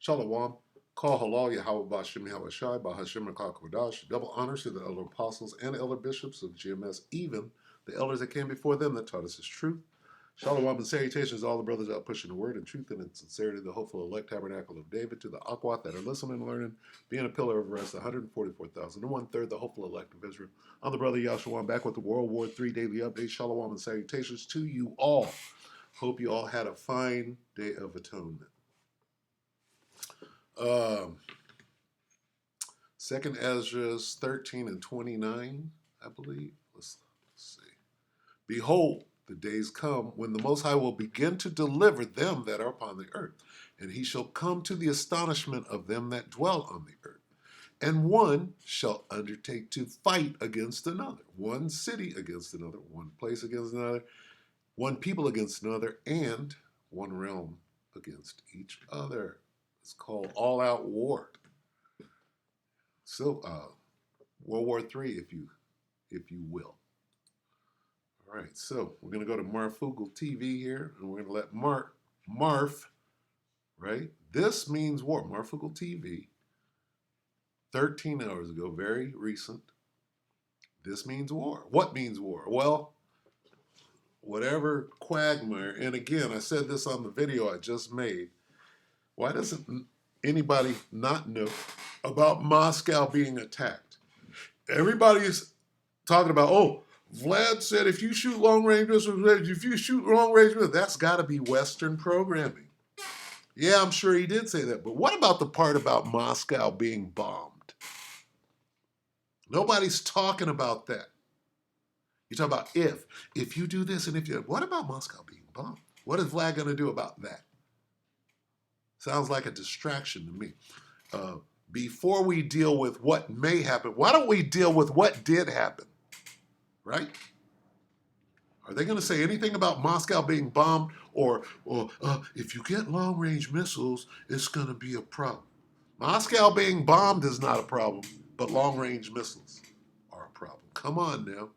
Shalom. Call halal Yahweh Bashim Yahweh Bahashim Kodash. Double honors to the elder apostles and elder bishops of GMS, even the elders that came before them that taught us his truth. Shalom and salutations to all the brothers out pushing the word and truth and in sincerity, the hopeful elect tabernacle of David, to the Akwat that are listening and learning, being a pillar of rest, 144,000, and one-third the hopeful elect of Israel. I'm the brother Yahshua. I'm back with the World War III daily update. Shalom and salutations to you all. Hope you all had a fine day of atonement. Second Ezra 13 and 29, I believe. Let's see. Behold, the days come when the Most High will begin to deliver them that are upon the earth, and he shall come to the astonishment of them that dwell on the earth. And one shall undertake to fight against another, one city against another, one place against another, one people against another, and one realm against each other. It's called all-out war. So, World War III, if you will. All right, so we're going to go to Marfugal TV here, and we're going to let Marf, right? This means war. Marfugal TV, 13 hours ago, very recent. This means war. What means war? Well, whatever quagmire, and again, I said this on the video I just made, why doesn't anybody not know about Moscow being attacked? Everybody's talking about, oh, Vlad said if you shoot long-range missiles, that's got to be Western programming. Yeah, I'm sure he did say that. But what about the part about Moscow being bombed? Nobody's talking about that. You talk about if you do this and if you, what about Moscow being bombed? What is Vlad going to do about that? Sounds like a distraction to me. Before we deal with what may happen, why don't we deal with what did happen? Right? Are they going to say anything about Moscow being bombed or if you get long-range missiles, it's going to be a problem? Moscow being bombed is not a problem, but long-range missiles are a problem. Come on now.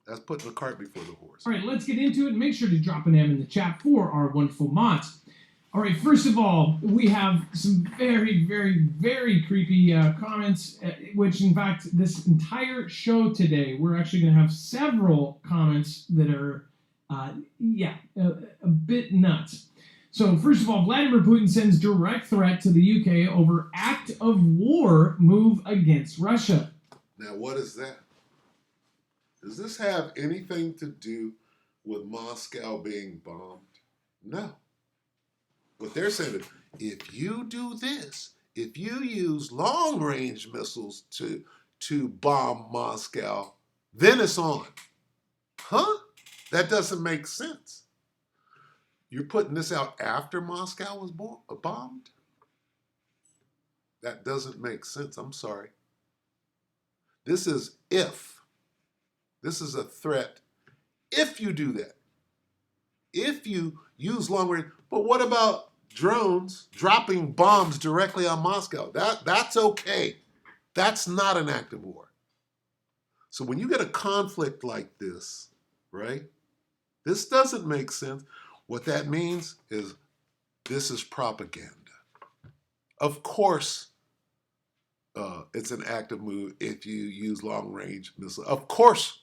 That's putting the cart before the horse. All right, let's get into it. Make sure to drop an M in the chat for our wonderful mods. All right, first of all, we have some very, very, very creepy comments, which, in fact, this entire show today, we're actually going to have several comments that are, a bit nuts. So, first of all, Vladimir Putin sends direct threat to the UK over act of war move against Russia. Now, what is that? Does this have anything to do with Moscow being bombed? No. What they're saying is, if you do this, if you use long-range missiles to bomb Moscow, then it's on. Huh? That doesn't make sense. You're putting this out after Moscow was bombed? That doesn't make sense. I'm sorry. This is if. This is a threat if you do that. If you use long-range, but what about drones dropping bombs directly on Moscow? That's okay. That's not an act of war. So when you get a conflict like this, right, this doesn't make sense. What that means is this is propaganda. Of course, it's an active move if you use long-range missiles. Of course.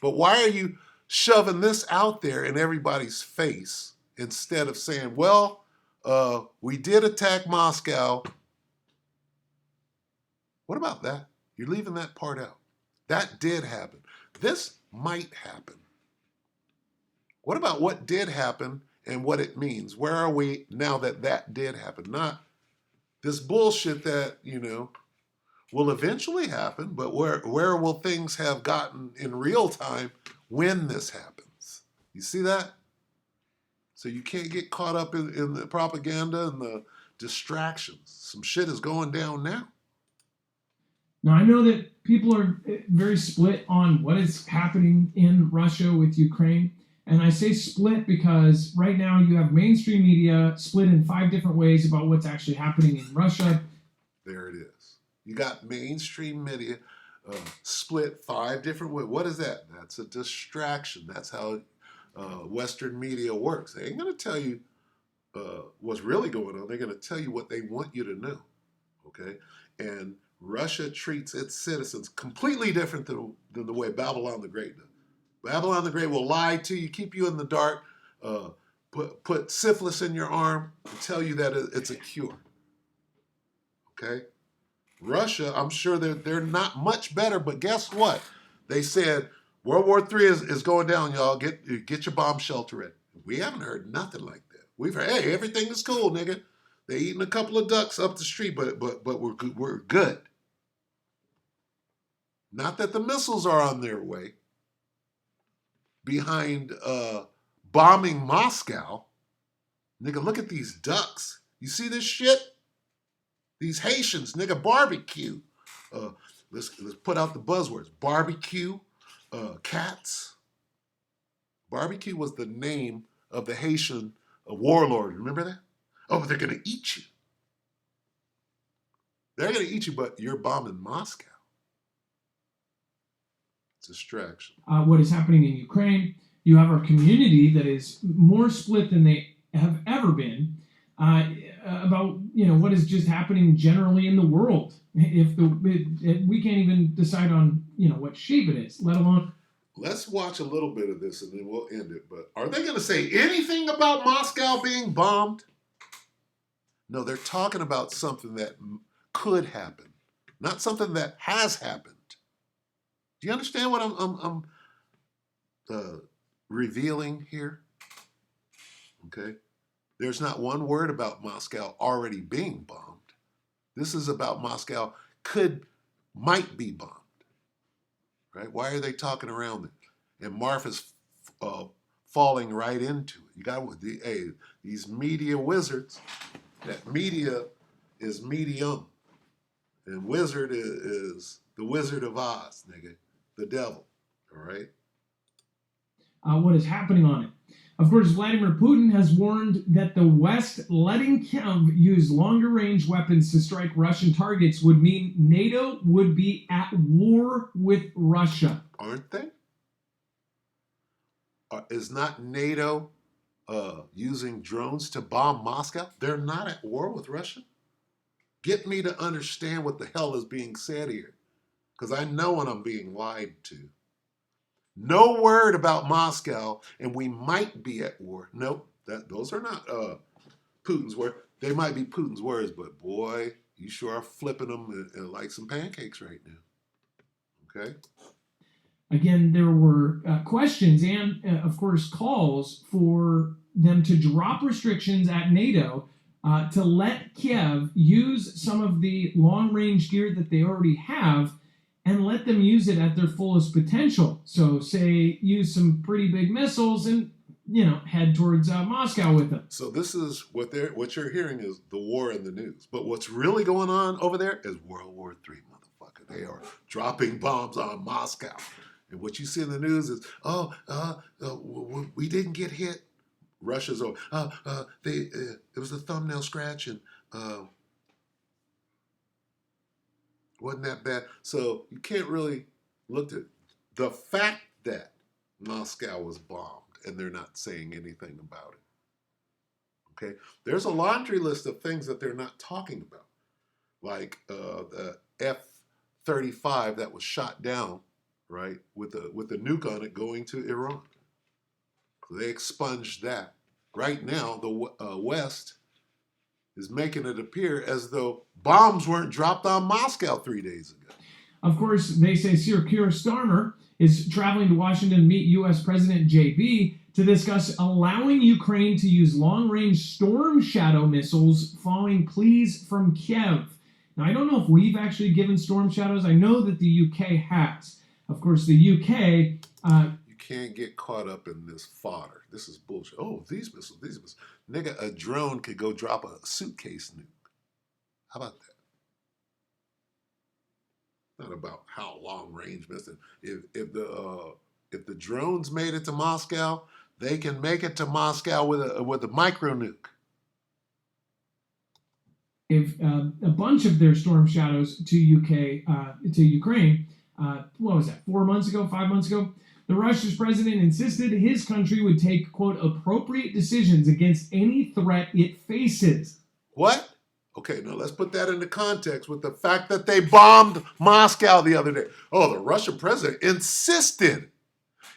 But why are you shoving this out there in everybody's face instead of saying, well, we did attack Moscow. What about that? You're leaving that part out. That did happen. This might happen. What about what did happen and what it means? Where are we now that that did happen? Not this bullshit that, will eventually happen, but where will things have gotten in real time when this happens? You see that? So you can't get caught up in the propaganda and the distractions. Some shit is going down now. Now, I know that people are very split on what is happening in Russia with Ukraine. And I say split because right now you have mainstream media split in 5 different ways about what's actually happening in Russia. There it is. You got mainstream media split 5 different ways. What is that? That's a distraction. That's how Western media works. They ain't going to tell you what's really going on. They're going to tell you what they want you to know. Okay, and Russia treats its citizens completely different than the way Babylon the Great does. Babylon the Great will lie to you, keep you in the dark, uh, put syphilis in your arm, and tell you that it's a cure. Okay, Russia, I'm sure they're not much better, but guess what? They said World War III is going down, y'all. Get your bomb shelter ready. We haven't heard nothing like that. We've heard, hey, everything is cool, nigga. They eating a couple of ducks up the street, but we're good. Not that the missiles are on their way behind bombing Moscow. Nigga, look at these ducks. You see this shit? These Haitians, nigga, barbecue. Let's put out the buzzwords. Barbecue, cats. Barbecue was the name of the Haitian warlord. Remember that? Oh, but they're going to eat you. They're going to eat you, but you're bombing Moscow. It's a distraction. What is happening in Ukraine? You have our community that is more split than they have ever been about what is just happening generally in the world. If we can't even decide on what shape it is, let alone. Let's watch a little bit of this and then we'll end it. But are they going to say anything about Moscow being bombed? No, they're talking about something that could happen, not something that has happened. Do you understand what I'm revealing here? Okay. There's not one word about Moscow already being bombed. This is about Moscow might be bombed. Right? Why are they talking around it? And Marf is falling right into it. You got these media wizards. That media is medium, and wizard is the Wizard of Oz, nigga, the devil. All right. What is happening on it? Of course, Vladimir Putin has warned that the West letting Kiev use longer-range weapons to strike Russian targets would mean NATO would be at war with Russia. Aren't they? Is not NATO using drones to bomb Moscow? They're not at war with Russia? Get me to understand what the hell is being said here, because I know when I'm being lied to. No word about Moscow, and we might be at war. Nope, those are not Putin's words. They might be Putin's words, but boy, you sure are flipping them like some pancakes right now. Okay? Again, there were questions and, of course, calls for them to drop restrictions at NATO to let Kiev use some of the long-range gear that they already have and let them use it at their fullest potential. So, say, use some pretty big missiles and, head towards Moscow with them. So this is what you're hearing is the war in the news. But what's really going on over there is World War III, motherfucker. They are dropping bombs on Moscow. And what you see in the news is, we didn't get hit. Russia's over. It was a thumbnail scratch and wasn't that bad. So you can't really look at the fact that Moscow was bombed and they're not saying anything about it. Okay, there's a laundry list of things that they're not talking about, like the F-35 that was shot down, right, with the nuke on it going to Iran. So they expunged that. Right now, the West is making it appear as though bombs weren't dropped on Moscow 3 days ago. Of course, they say Sir Keir Starmer is traveling to Washington to meet U.S. President JB to discuss allowing Ukraine to use long-range Storm Shadow missiles following pleas from Kiev. Now, I don't know if we've actually given Storm Shadows. I know that the UK has. Of course, the UK... you can't get caught up in this fodder. This is bullshit. Oh, these missiles. Nigga, a drone could go drop a suitcase nuke. How about that? Not about how long range missile. If the drones made it to Moscow, they can make it to Moscow with a micro nuke. If a bunch of their Storm Shadows to Ukraine, what was that? 4 months ago, 5 months ago? The Russia's president insisted his country would take, quote, appropriate decisions against any threat it faces. What? Okay, now let's put that into context with the fact that they bombed Moscow the other day. Oh, the Russian president insisted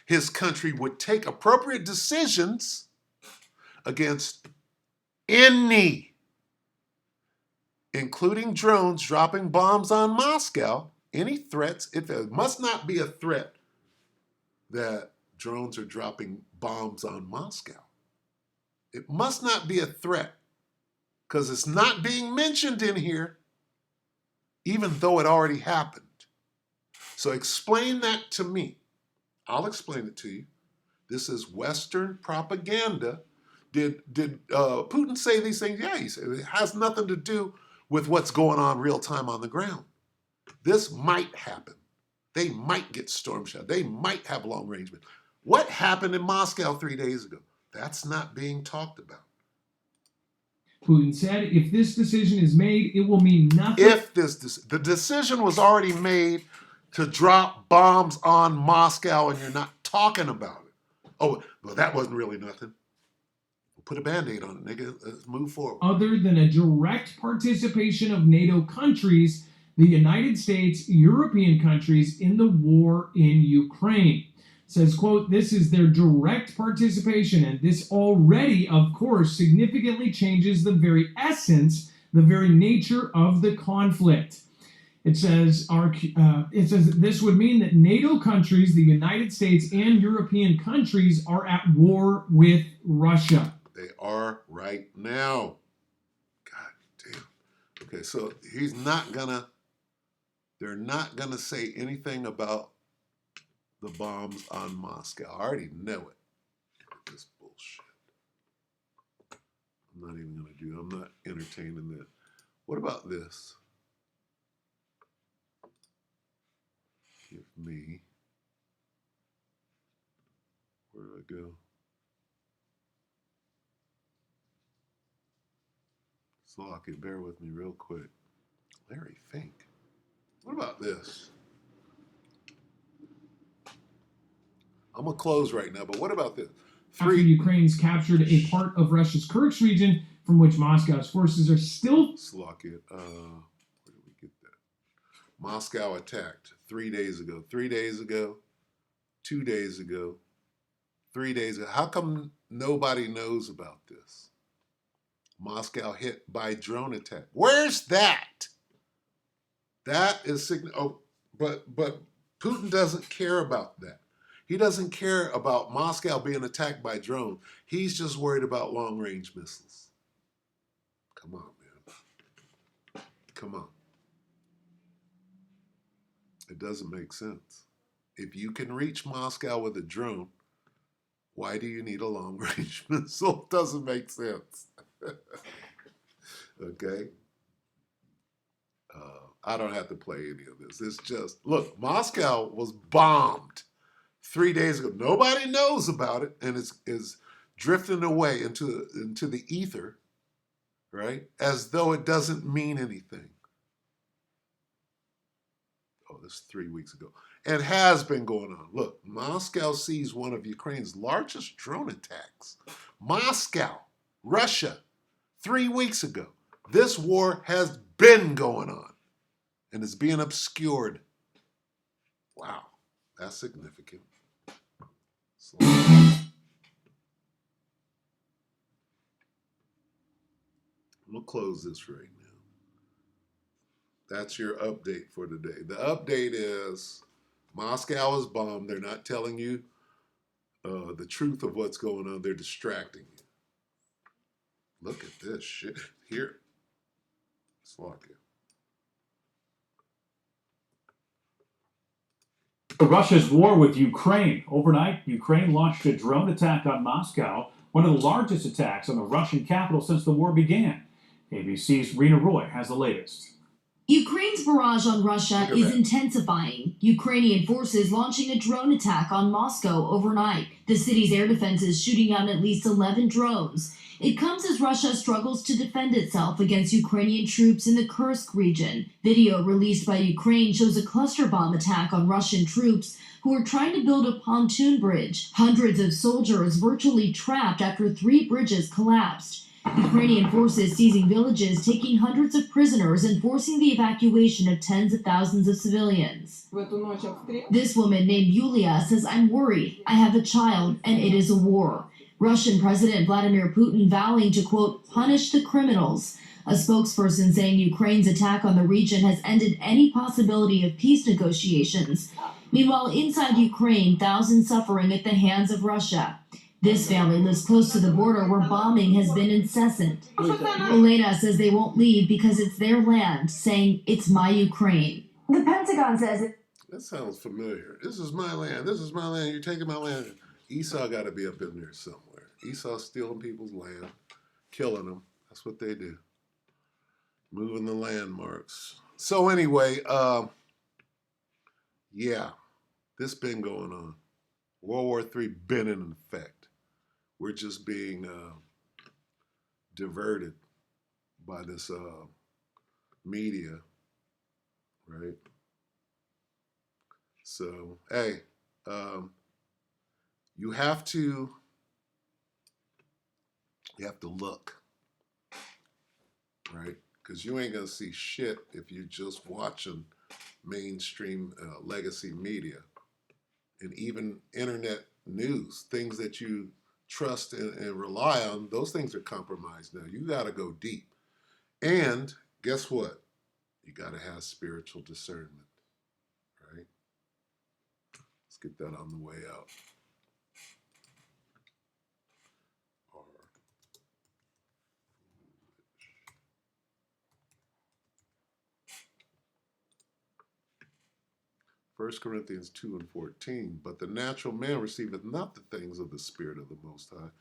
his country would take appropriate decisions against any, including drones dropping bombs on Moscow, any threats. It must not be a threat that drones are dropping bombs on Moscow. It must not be a threat because it's not being mentioned in here, even though it already happened. So explain that to me. I'll explain it to you. This is Western propaganda. Did Putin say these things? Yeah, he said it has nothing to do with what's going on real time on the ground. This might happen. They might get storm shadow. They might have long range missiles. What happened in Moscow 3 days ago? That's not being talked about. Putin said, if this decision is made, it will mean nothing. The decision was already made to drop bombs on Moscow and you're not talking about it. Oh, well, that wasn't really nothing. Put a Band-Aid on it, nigga. Let's move forward. Other than a direct participation of NATO countries, the United States, European countries in the war in Ukraine. Says, quote, this is their direct participation, and this already, of course, significantly changes the very essence, the very nature of the conflict. It says this would mean that NATO countries, the United States, and European countries are at war with Russia. They are right now. God damn. Okay, so they're not gonna say anything about the bombs on Moscow. I already know it. This bullshit. I'm not even gonna do it. I'm not entertaining that. What about this? Give me. Where do I go? Slocky, bear with me real quick. Larry Fink. What about this? I'm going to close right now, but what about this? After Ukraine's captured a part of Russia's Kursk region, from which Moscow's forces are still... Slocky, where did we get that? Moscow attacked 3 days ago. 3 days ago. 2 days ago. 3 days ago. How come nobody knows about this? Moscow hit by drone attack. Where's that? That is but Putin doesn't care about that. He doesn't care about Moscow being attacked by drones. He's just worried about long-range missiles. Come on, man. Come on. It doesn't make sense. If you can reach Moscow with a drone, why do you need a long-range missile? It doesn't make sense. Okay? I don't have to play any of this. It's just, look, Moscow was bombed 3 days ago. Nobody knows about it, and is drifting away into the ether, right? As though it doesn't mean anything. Oh, this is 3 weeks ago. And has been going on. Look, Moscow sees one of Ukraine's largest drone attacks. Moscow, Russia, 3 weeks ago. This war has been going on and is being obscured. Wow, that's significant. So, I'm going to close this right now. That's your update for today. The update is Moscow is bombed. They're not telling you the truth of what's going on. They're distracting you. Look at this shit here. Slocky. Russia's war with Ukraine. Overnight, Ukraine launched a drone attack on Moscow, one of the largest attacks on the Russian capital since the war began. ABC's Rena Roy has the latest. Ukraine's barrage on Russia is intensifying. Ukrainian forces launching a drone attack on Moscow overnight. The city's air defenses shooting down at least 11 drones. It comes as Russia struggles to defend itself against Ukrainian troops in the Kursk region. Video released by Ukraine shows a cluster bomb attack on Russian troops who who are trying to build a pontoon bridge. Hundreds of soldiers virtually trapped after 3 bridges collapsed. Ukrainian forces seizing villages, taking hundreds of prisoners, and forcing the evacuation of tens of thousands of civilians. This woman named Yulia says, "I'm worried. I have a child, and it is a war." Russian President Vladimir Putin vowing to, quote, punish the criminals. A spokesperson saying Ukraine's attack on the region has ended any possibility of peace negotiations. Meanwhile, inside Ukraine, thousands suffering at the hands of Russia. This family lives close to the border where bombing has been incessant. Elena says they won't leave because it's their land, saying, "It's my Ukraine." The Pentagon says That sounds familiar. This is my land. This is my land. You're taking my land. Esau got to be up in there somewhere. Esau's stealing people's land, killing them. That's what they do. Moving the landmarks. So anyway, yeah, this been going on. World War III been in effect. We're just being diverted by this media, right? So, hey, you have to look, right? Because you ain't gonna see shit if you're just watching mainstream legacy media and even internet news, things that you trust and rely on. Those things are compromised now. You got to go deep, and guess what? You got to have spiritual discernment, right? Let's get that on the way out. 1 Corinthians 2 and 14, but the natural man receiveth not the things of the Spirit of the Most High.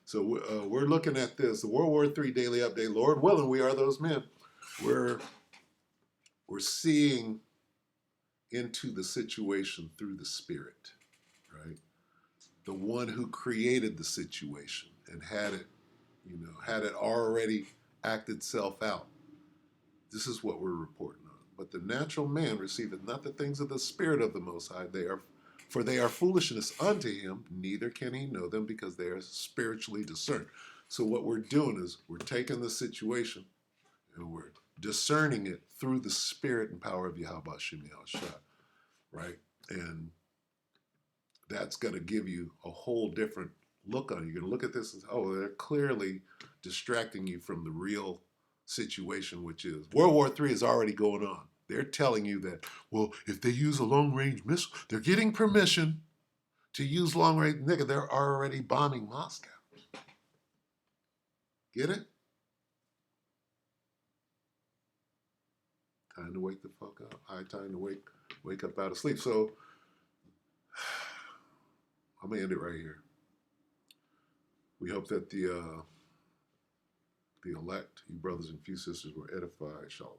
So we're looking at this, the World War III Daily Update. Lord willing, we are those men. We're seeing into the situation through the Spirit, right? The one who created the situation and had it already act itself out. This is what we're reporting on. But the natural man receiveth not the things of the Spirit of the Most High. For they are foolishness unto him, neither can he know them because they are spiritually discerned. So what we're doing is we're taking the situation and we're discerning it through the Spirit and power of Yahweh Shem Yahushua, right? And that's going to give you a whole different look on it. You're going to look at this as, oh, they're clearly distracting you from the real situation, which is World War III is already going on. They're telling you that, well, if they use a long-range missile, they're getting permission to use long-range. Nigga, they're already bombing Moscow. Get it? Time to wake the fuck up. High time to wake up out of sleep. So I'm gonna end it right here. We hope that the elect, you brothers and few sisters, were edified. Shalom.